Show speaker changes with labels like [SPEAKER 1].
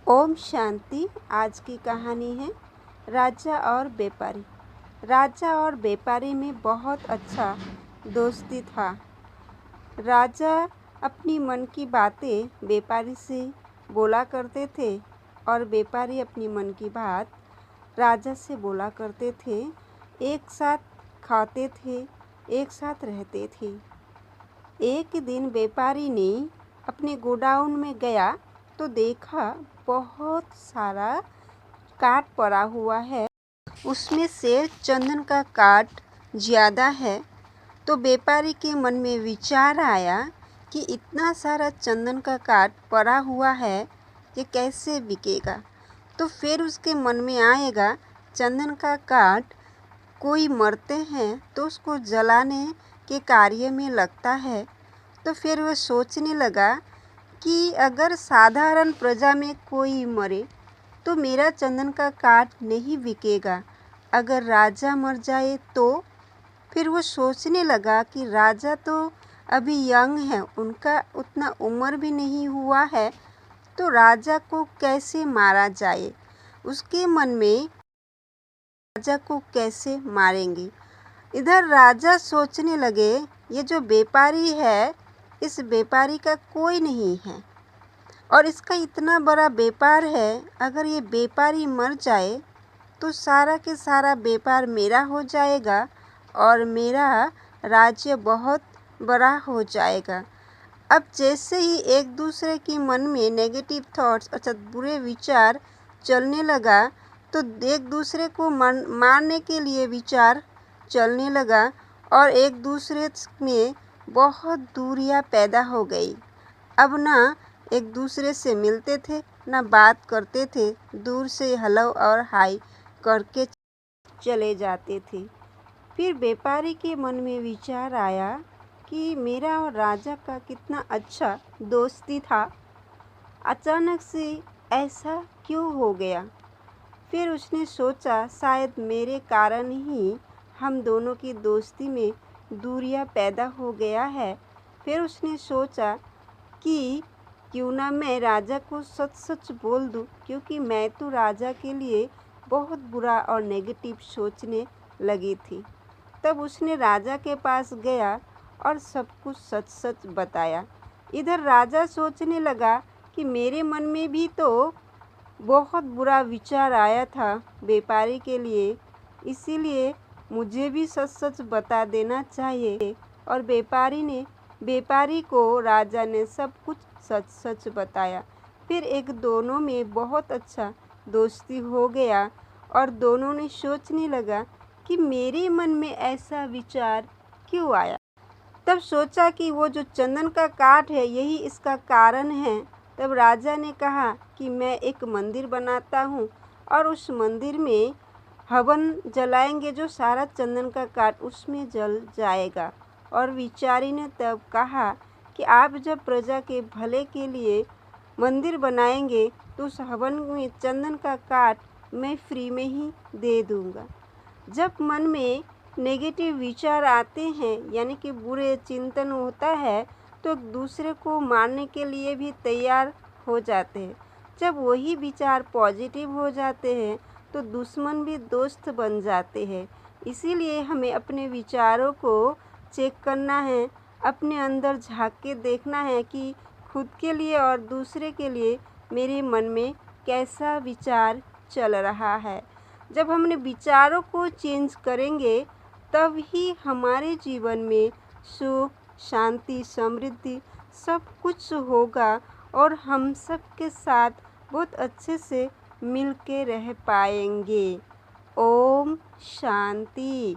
[SPEAKER 1] ओम शांति। आज की कहानी है राजा और व्यापारी। राजा और व्यापारी में बहुत अच्छा दोस्ती था। राजा अपनी मन की बातें व्यापारी से बोला करते थे और व्यापारी अपनी मन की बात राजा से बोला करते थे। एक साथ खाते थे, एक साथ रहते थे। एक दिन व्यापारी ने अपने गोडाउन में गया तो देखा बहुत सारा काठ पड़ा हुआ है, उसमें से चंदन का काठ ज़्यादा है। तो व्यापारी के मन में विचार आया कि इतना सारा चंदन का काठ पड़ा हुआ है, ये कैसे बिकेगा। तो फिर उसके मन में आएगा चंदन का काठ कोई मरते हैं तो उसको जलाने के कार्य में लगता है। तो फिर वह सोचने लगा कि अगर साधारण प्रजा में कोई मरे तो मेरा चंदन का काठ नहीं बिकेगा, अगर राजा मर जाए तो। फिर वो सोचने लगा कि राजा तो अभी यंग है, उनका उतना उम्र भी नहीं हुआ है, तो राजा को कैसे मारा जाए। उसके मन में राजा को कैसे मारेंगे। इधर राजा सोचने लगे ये जो व्यापारी है, इस व्यापारी का कोई नहीं है और इसका इतना बड़ा व्यापार है, अगर ये व्यापारी मर जाए तो सारा के सारा व्यापार मेरा हो जाएगा और मेरा राज्य बहुत बड़ा हो जाएगा। अब जैसे ही एक दूसरे के मन में नेगेटिव थॉट्स अर्थात बुरे विचार चलने लगा तो एक दूसरे को मारने के लिए विचार चलने लगा और एक दूसरे में बहुत दूरियां पैदा हो गई। अब ना एक दूसरे से मिलते थे, ना बात करते थे, दूर से हेलो और हाय करके चले जाते थे। फिर व्यापारी के मन में विचार आया कि मेरा और राजा का कितना अच्छा दोस्ती था, अचानक से ऐसा क्यों हो गया। फिर उसने सोचा शायद मेरे कारण ही हम दोनों की दोस्ती में दूरियां पैदा हो गया है। फिर उसने सोचा कि क्यों ना मैं राजा को सच सच बोल दूं, क्योंकि मैं तो राजा के लिए बहुत बुरा और नेगेटिव सोचने लगी थी। तब उसने राजा के पास गया और सब कुछ सच सच बताया। इधर राजा सोचने लगा कि मेरे मन में भी तो बहुत बुरा विचार आया था व्यापारी के लिए, इसीलिए मुझे भी सच सच बता देना चाहिए। और व्यापारी को राजा ने सब कुछ सच सच बताया। फिर एक दोनों में बहुत अच्छा दोस्ती हो गया और दोनों ने सोचने लगा कि मेरे मन में ऐसा विचार क्यों आया। तब सोचा कि वो जो चंदन का काठ है यही इसका कारण है। तब राजा ने कहा कि मैं एक मंदिर बनाता हूँ और उस मंदिर में हवन जलाएंगे, जो सारा चंदन का काठ उसमें जल जाएगा। और विचारी ने तब कहा कि आप जब प्रजा के भले के लिए मंदिर बनाएंगे तो उस हवन में चंदन का काठ मैं फ्री में ही दे दूंगा। जब मन में नेगेटिव विचार आते हैं यानी कि बुरे चिंतन होता है तो एक दूसरे को मारने के लिए भी तैयार हो जाते हैं। जब वही विचार पॉजिटिव हो जाते हैं तो दुश्मन भी दोस्त बन जाते हैं। इसीलिए हमें अपने विचारों को चेक करना है, अपने अंदर झांक के देखना है कि खुद के लिए और दूसरे के लिए मेरे मन में कैसा विचार चल रहा है। जब हमने विचारों को चेंज करेंगे तब ही हमारे जीवन में सुख, शांति, समृद्धि सब कुछ होगा और हम सब के साथ बहुत अच्छे से मिल के रह पाएंगे। ओम शांति।